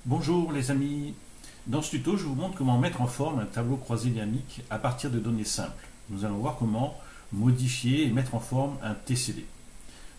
Bonjour les amis, dans ce tuto je vous montre comment mettre en forme un tableau croisé dynamique à partir de données simples. Nous allons voir comment modifier et mettre en forme un TCD.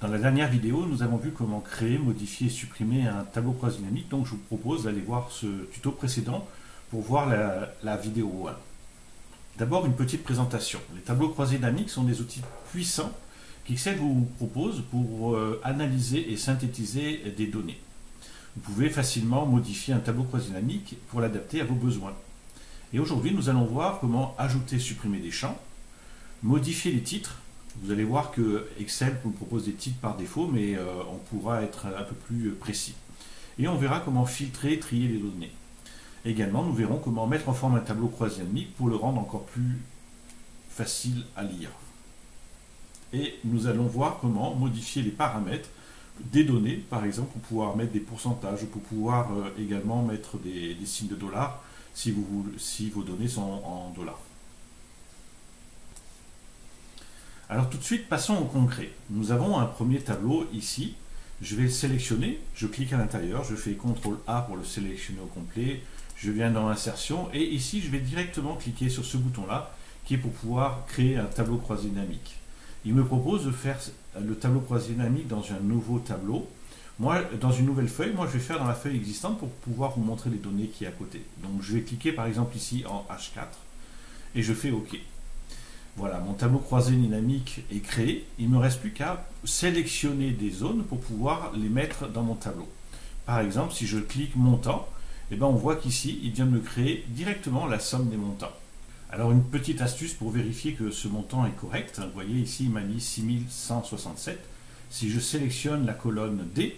Dans la dernière vidéo nous avons vu comment créer, modifier et supprimer un tableau croisé dynamique, donc je vous propose d'aller voir ce tuto précédent pour voir la vidéo 1. D'abord une petite présentation. Les tableaux croisés dynamiques sont des outils puissants qu'Excel vous propose pour analyser et synthétiser des données. Vous pouvez facilement modifier un tableau croisé dynamique pour l'adapter à vos besoins. Et aujourd'hui, nous allons voir comment ajouter, supprimer des champs, modifier les titres. Vous allez voir que Excel vous propose des titres par défaut, mais on pourra être un peu plus précis. Et on verra comment filtrer, trier les données. Également, nous verrons comment mettre en forme un tableau croisé dynamique pour le rendre encore plus facile à lire. Et nous allons voir comment modifier les paramètres des données, par exemple, pour pouvoir mettre des pourcentages, ou pour pouvoir également mettre des signes de dollars si vos données sont en dollars. Alors tout de suite, passons au concret. Nous avons un premier tableau ici. Je vais le sélectionner, je clique à l'intérieur, je fais CTRL A pour le sélectionner au complet, je viens dans Insertion, et ici je vais directement cliquer sur ce bouton-là, qui est pour pouvoir créer un tableau croisé dynamique. Il me propose de faire le tableau croisé dynamique dans un nouveau tableau. Moi, dans une nouvelle feuille, je vais faire dans la feuille existante pour pouvoir vous montrer les données qui est à côté. Donc je vais cliquer par exemple ici en H4 et je fais OK. Voilà, mon tableau croisé dynamique est créé. Il ne me reste plus qu'à sélectionner des zones pour pouvoir les mettre dans mon tableau. Par exemple, si je clique montant, on voit qu'ici, il vient de me créer directement la somme des montants. Alors une petite astuce pour vérifier que ce montant est correct. Vous voyez ici il m'a mis 6167. Si je sélectionne la colonne D,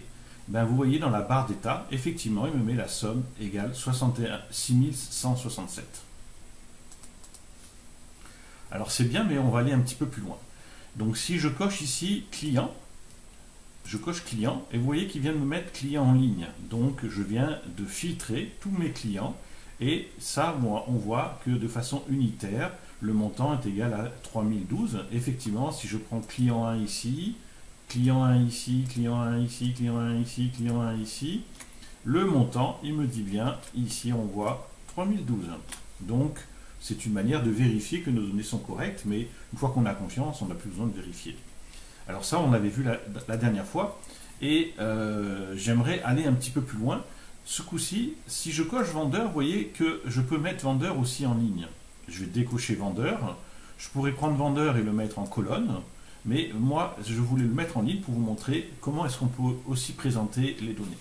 vous voyez dans la barre d'état, effectivement il me met la somme égale 6167. Alors c'est bien, mais on va aller un petit peu plus loin. Donc si je coche ici client, je coche client et vous voyez qu'il vient de me mettre client en ligne. Donc je viens de filtrer tous mes clients. Et ça, on voit que de façon unitaire, le montant est égal à 3012. Effectivement, si je prends client 1 ici, client 1 ici, client 1 ici, client 1 ici, client 1 ici, le montant, il me dit bien, ici on voit 3012. Donc, c'est une manière de vérifier que nos données sont correctes, mais une fois qu'on a confiance, on n'a plus besoin de vérifier. Alors ça, on l'avait vu la dernière fois, et j'aimerais aller un petit peu plus loin. Ce coup-ci, si je coche vendeur, vous voyez que je peux mettre vendeur aussi en ligne. Je vais décocher vendeur. Je pourrais prendre vendeur et le mettre en colonne. Mais moi, je voulais le mettre en ligne pour vous montrer comment est-ce qu'on peut aussi présenter les données.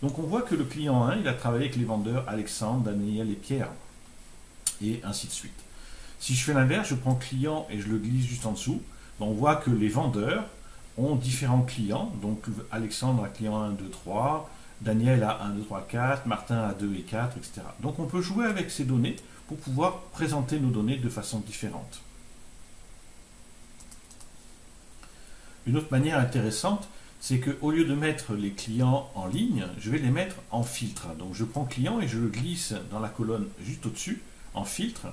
Donc on voit que le client 1, il a travaillé avec les vendeurs Alexandre, Daniel et Pierre. Et ainsi de suite. Si je fais l'inverse, je prends client et je le glisse juste en dessous. On voit que les vendeurs ont différents clients. Donc Alexandre a client 1, 2, 3. Daniel a 1, 2, 3, 4, Martin a 2 et 4, etc. Donc on peut jouer avec ces données pour pouvoir présenter nos données de façon différente. Une autre manière intéressante, c'est qu'au lieu de mettre les clients en ligne, je vais les mettre en filtre. Donc je prends client et je le glisse dans la colonne juste au-dessus, en filtre.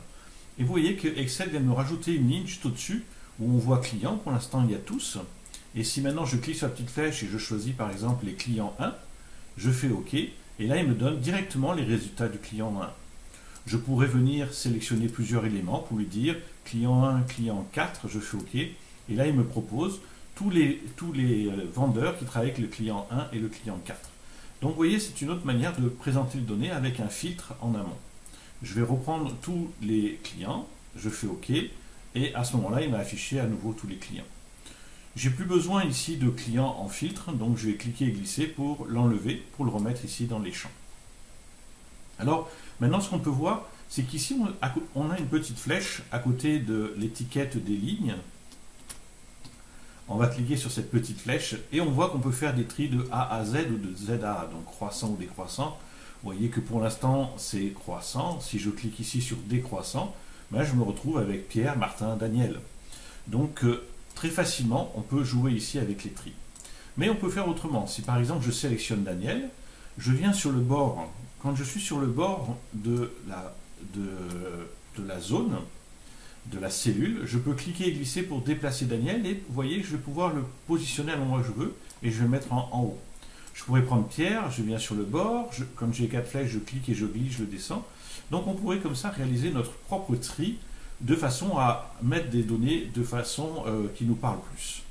Et vous voyez que Excel vient de me rajouter une ligne juste au-dessus où on voit client. Pour l'instant, il y a tous. Et si maintenant je clique sur la petite flèche et je choisis par exemple les clients 1, je fais OK, et là il me donne directement les résultats du client 1. Je pourrais venir sélectionner plusieurs éléments pour lui dire client 1, client 4, je fais OK, et là il me propose tous les vendeurs qui travaillent avec le client 1 et le client 4. Donc vous voyez, c'est une autre manière de présenter les données avec un filtre en amont. Je vais reprendre tous les clients, je fais OK, et à ce moment-là il m'a affiché à nouveau tous les clients. J'ai plus besoin ici de client en filtre, donc je vais cliquer et glisser pour l'enlever, pour le remettre ici dans les champs. Alors, maintenant ce qu'on peut voir, c'est qu'ici on a une petite flèche à côté de l'étiquette des lignes. On va cliquer sur cette petite flèche et on voit qu'on peut faire des tris de A à Z ou de Z à A, donc croissant ou décroissant. Vous voyez que pour l'instant c'est croissant. Si je clique ici sur décroissant, je me retrouve avec Pierre, Martin, Daniel. Donc, très facilement, on peut jouer ici avec les tris. Mais on peut faire autrement. Si par exemple je sélectionne Daniel, je viens sur le bord. Quand je suis sur le bord de la zone, de la cellule, je peux cliquer et glisser pour déplacer Daniel et vous voyez, je vais pouvoir le positionner à l'endroit que je veux et je vais le mettre en haut. Je pourrais prendre Pierre, je viens sur le bord, comme j'ai 4 flèches, je clique et je glisse, je descends. Donc on pourrait comme ça réaliser notre propre tri de façon à mettre des données de façon qui nous parle plus.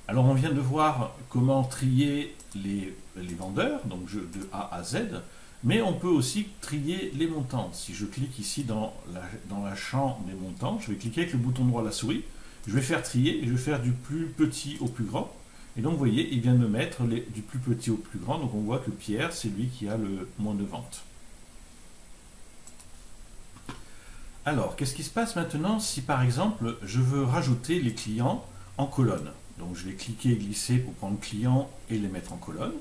Alors on vient de voir comment trier les vendeurs, donc de A à Z, mais on peut aussi trier les montants. Si je clique ici dans la champ des montants, je vais cliquer avec le bouton droit de la souris, je vais faire trier et je vais faire du plus petit au plus grand. Et donc vous voyez, il vient de me mettre du plus petit au plus grand, donc on voit que Pierre, c'est lui qui a le moins de ventes. Alors, qu'est-ce qui se passe maintenant si par exemple, je veux rajouter les clients en colonne? Donc je vais cliquer et glisser pour prendre client et les mettre en colonne.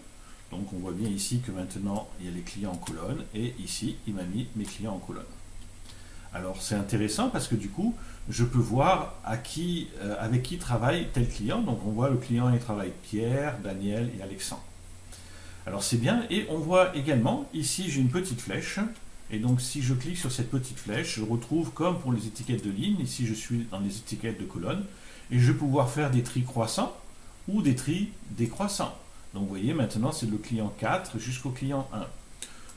Donc on voit bien ici que maintenant il y a les clients en colonne et ici il m'a mis mes clients en colonne. Alors c'est intéressant parce que du coup je peux voir avec qui travaille tel client. Donc on voit le client il travaille Pierre, Daniel et Alexandre. Alors c'est bien et on voit également ici j'ai une petite flèche et donc si je clique sur cette petite flèche je retrouve comme pour les étiquettes de ligne, ici je suis dans les étiquettes de colonne. Et je vais pouvoir faire des tris croissants ou des tris décroissants. Donc vous voyez, maintenant c'est le client 4 jusqu'au client 1.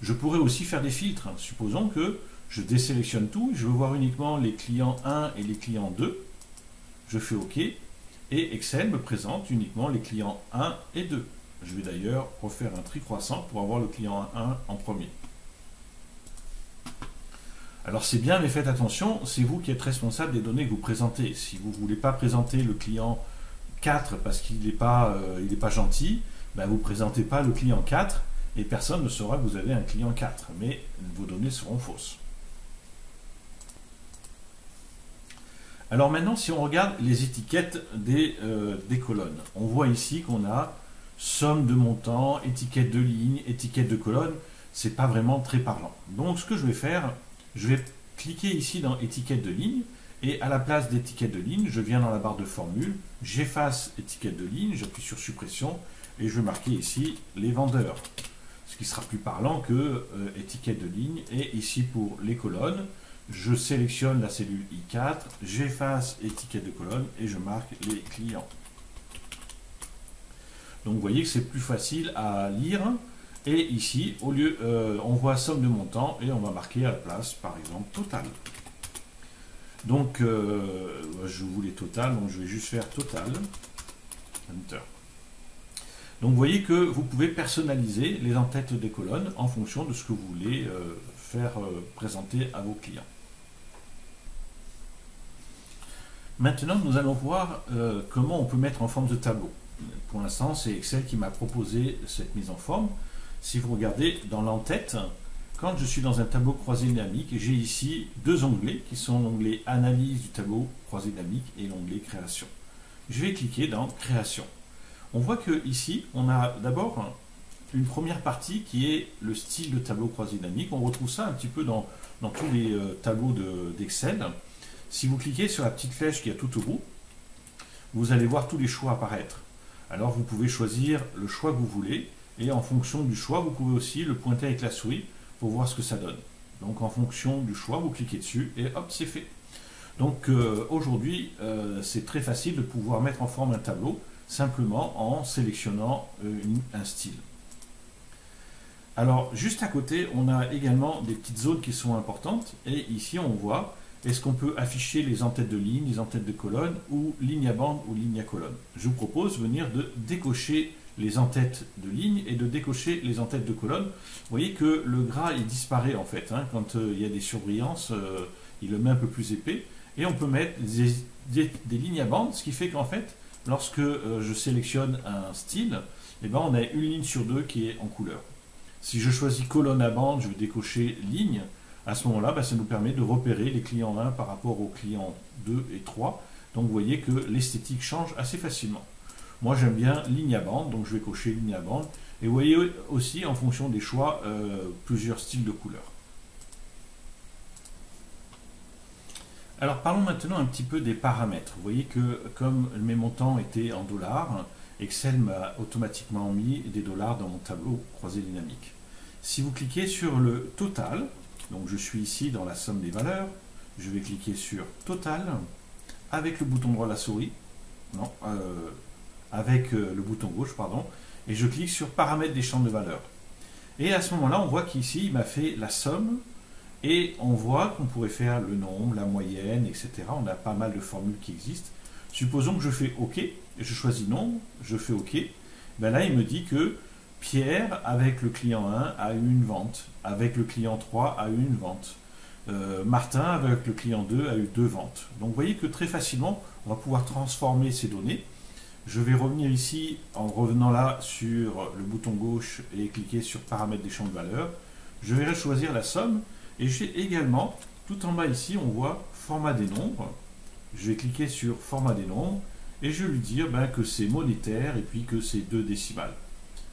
Je pourrais aussi faire des filtres. Supposons que je désélectionne tout, je veux voir uniquement les clients 1 et les clients 2. Je fais OK et Excel me présente uniquement les clients 1 et 2. Je vais d'ailleurs refaire un tri croissant pour avoir le client 1 en premier. Alors c'est bien, mais faites attention, c'est vous qui êtes responsable des données que vous présentez. Si vous ne voulez pas présenter le client 4 parce qu'il n'est pas gentil, ben vous ne présentez pas le client 4 et personne ne saura que vous avez un client 4, mais vos données seront fausses. Alors maintenant, si on regarde les étiquettes des colonnes, on voit ici qu'on a somme de montants, étiquette de ligne, étiquette de colonne. C'est pas vraiment très parlant. Donc ce que je vais faire, je vais cliquer ici dans étiquette de ligne et à la place d'étiquette de ligne, je viens dans la barre de formule, j'efface étiquette de ligne, j'appuie sur suppression et je vais marquer ici les vendeurs. Ce qui sera plus parlant que étiquette de ligne. Et ici pour les colonnes, je sélectionne la cellule I4, j'efface étiquette de colonne et je marque les clients. Donc vous voyez que c'est plus facile à lire. Et ici, au lieu, on voit somme de montant et on va marquer à la place, par exemple, total. Donc, je voulais total, donc je vais juste faire total. Enter. Donc, vous voyez que vous pouvez personnaliser les en-têtes des colonnes en fonction de ce que vous voulez faire présenter à vos clients. Maintenant, nous allons voir comment on peut mettre en forme de tableau. Pour l'instant, c'est Excel qui m'a proposé cette mise en forme. Si vous regardez dans l'en-tête, quand je suis dans un tableau croisé dynamique, j'ai ici deux onglets qui sont l'onglet Analyse du tableau croisé dynamique et l'onglet Création. Je vais cliquer dans Création. On voit que ici, on a d'abord une première partie qui est le style de tableau croisé dynamique. On retrouve ça un petit peu dans tous les tableaux d'Excel. Si vous cliquez sur la petite flèche qui est tout au bout, vous allez voir tous les choix apparaître. Alors vous pouvez choisir le choix que vous voulez. Et en fonction du choix, vous pouvez aussi le pointer avec la souris pour voir ce que ça donne. Donc en fonction du choix, vous cliquez dessus et hop, c'est fait. Donc aujourd'hui, c'est très facile de pouvoir mettre en forme un tableau simplement en sélectionnant un style. Alors juste à côté, on a également des petites zones qui sont importantes. Et ici, on voit, est-ce qu'on peut afficher les en-têtes de ligne, les en-têtes de colonne ou ligne à bande ou ligne à colonne. Je vous propose de venir de décocher les en-têtes de ligne et de décocher les en-têtes de colonne. Vous voyez que le gras il disparaît en fait, hein, quand il y a des surbrillances, il le met un peu plus épais et on peut mettre des lignes à bande, ce qui fait qu'en fait lorsque je sélectionne un style, eh ben, on a une ligne sur deux qui est en couleur. Si je choisis colonne à bande, je vais décocher ligne, à ce moment là ben, ça nous permet de repérer les clients 1 par rapport aux clients 2 et 3, donc vous voyez que l'esthétique change assez facilement. Moi j'aime bien ligne à bande, donc je vais cocher ligne à bande. Et vous voyez aussi en fonction des choix plusieurs styles de couleurs. Alors parlons maintenant un petit peu des paramètres. Vous voyez que comme mes montants étaient en dollars, Excel m'a automatiquement mis des dollars dans mon tableau croisé dynamique. Si vous cliquez sur le total, donc je suis ici dans la somme des valeurs, je vais cliquer sur total avec le bouton droit de la souris. Non, avec le bouton gauche, pardon, et je clique sur paramètres des champs de valeur. Et à ce moment-là, on voit qu'ici, il m'a fait la somme, et on voit qu'on pourrait faire le nombre, la moyenne, etc. On a pas mal de formules qui existent. Supposons que je fais OK, je choisis nombre, je fais OK. Ben là, il me dit que Pierre, avec le client 1, a eu une vente, avec le client 3, a eu une vente. Martin, avec le client 2, a eu 2 ventes. Donc vous voyez que très facilement, on va pouvoir transformer ces données. Je vais revenir ici en revenant là sur le bouton gauche et cliquer sur paramètres des champs de valeur. Je vais choisir la somme et j'ai également, tout en bas ici, on voit format des nombres. Je vais cliquer sur format des nombres et je vais lui dire que c'est monétaire et puis que c'est 2 décimales.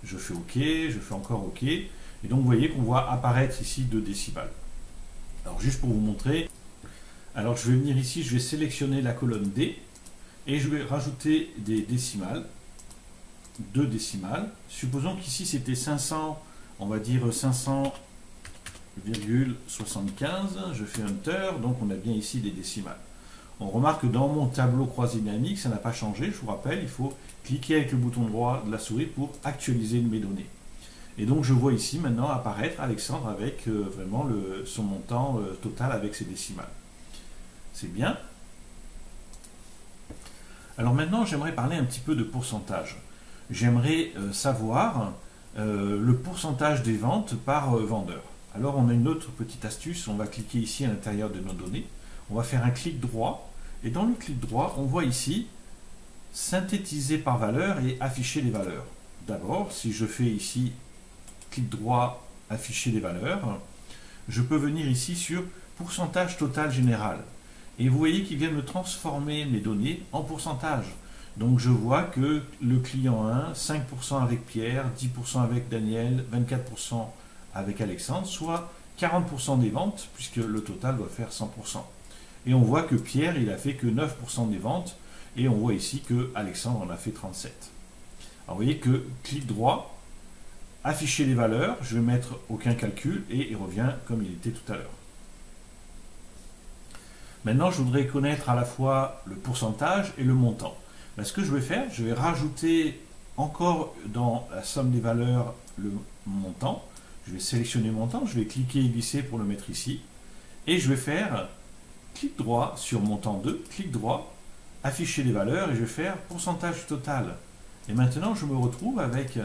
Je fais OK, je fais encore OK. Et donc vous voyez qu'on voit apparaître ici 2 décimales. Alors juste pour vous montrer, alors je vais venir ici, je vais sélectionner la colonne D et je vais rajouter des décimales, 2 décimales. Supposons qu'ici c'était 500, on va dire 500,75, je fais Enter, donc on a bien ici des décimales. On remarque que dans mon tableau croisé dynamique, ça n'a pas changé, je vous rappelle, il faut cliquer avec le bouton droit de la souris pour actualiser mes données. Et donc je vois ici maintenant apparaître Alexandre avec vraiment son montant total avec ses décimales. C'est bien. Alors maintenant j'aimerais parler un petit peu de pourcentage. J'aimerais savoir le pourcentage des ventes par vendeur. Alors on a une autre petite astuce, on va cliquer ici à l'intérieur de nos données. On va faire un clic droit et dans le clic droit on voit ici synthétiser par valeur et afficher les valeurs. D'abord si je fais ici clic droit, afficher les valeurs, je peux venir ici sur pourcentage total général. Et vous voyez qu'il vient me transformer mes données en pourcentage. Donc je vois que le client 1, 5% avec Pierre, 10% avec Daniel, 24% avec Alexandre, soit 40% des ventes, puisque le total doit faire 100%. Et on voit que Pierre, il a fait que 9% des ventes, et on voit ici que Alexandre en a fait 37%. Alors vous voyez que clic droit, afficher les valeurs, je vais mettre aucun calcul et il revient comme il était tout à l'heure. Maintenant, je voudrais connaître à la fois le pourcentage et le montant. Ce que je vais faire, je vais rajouter encore dans la somme des valeurs le montant. Je vais sélectionner montant, je vais cliquer et glisser pour le mettre ici. Et je vais faire clic droit sur montant 2, clic droit, afficher les valeurs et je vais faire pourcentage total. Et maintenant, je me retrouve avec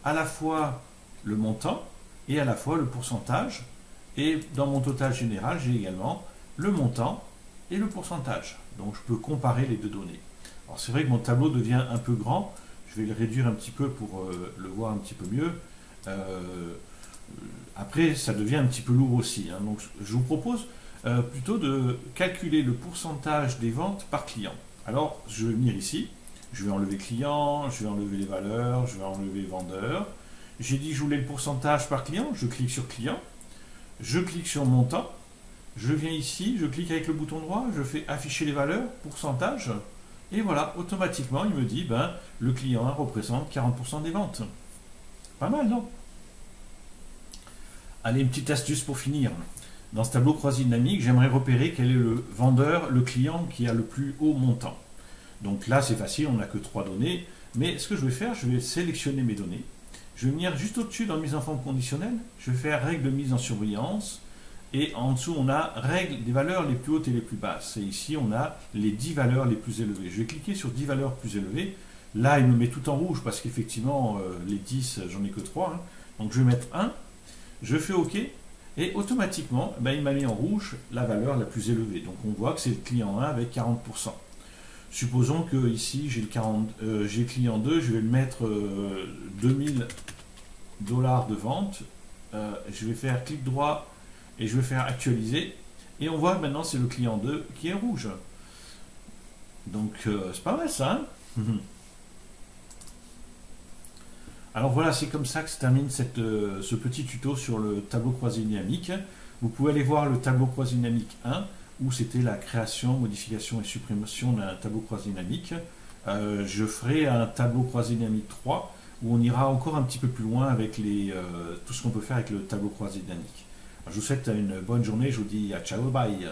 à la fois le montant et à la fois le pourcentage. Et dans mon total général, j'ai également le montant et le pourcentage. Donc je peux comparer les deux données. Alors c'est vrai que mon tableau devient un peu grand. Je vais le réduire un petit peu pour le voir un petit peu mieux. Après, ça devient un petit peu lourd aussi. Donc je vous propose plutôt de calculer le pourcentage des ventes par client. Alors je vais venir ici. Je vais enlever client, je vais enlever les valeurs, je vais enlever vendeur. J'ai dit que je voulais le pourcentage par client, je clique sur client, je clique sur montant, je viens ici, je clique avec le bouton droit, je fais afficher les valeurs, pourcentage, et voilà, automatiquement il me dit, le client 1 représente 40% des ventes. Pas mal, non? Allez, une petite astuce pour finir. Dans ce tableau croisé dynamique, j'aimerais repérer quel est le vendeur, le client qui a le plus haut montant. Donc là, c'est facile, on n'a que 3 données. Mais ce que je vais faire, je vais sélectionner mes données. Je vais venir juste au-dessus dans mise en forme conditionnelle. Je vais faire règle de mise en surveillance. Et en dessous, on a règle des valeurs les plus hautes et les plus basses. Et ici, on a les 10 valeurs les plus élevées. Je vais cliquer sur 10 valeurs plus élevées. Là, il me met tout en rouge parce qu'effectivement, les 10, j'en ai que 3. Donc je vais mettre 1. Je fais OK. Et automatiquement, il m'a mis en rouge la valeur la plus élevée. Donc on voit que c'est le client 1 avec 40%. Supposons que ici j'ai le client 2, je vais le mettre 2000 $ de vente. Je vais faire clic droit et je vais faire actualiser. Et on voit maintenant c'est le client 2 qui est rouge. Donc c'est pas mal ça. Alors voilà, c'est comme ça que se termine ce petit tuto sur le tableau croisé dynamique. Vous pouvez aller voir le tableau croisé dynamique 1 où c'était la création, modification et suppression d'un tableau croisé dynamique. Je ferai un tableau croisé dynamique 3 où on ira encore un petit peu plus loin avec tout ce qu'on peut faire avec le tableau croisé dynamique. Je vous souhaite une bonne journée, je vous dis à ciao, bye.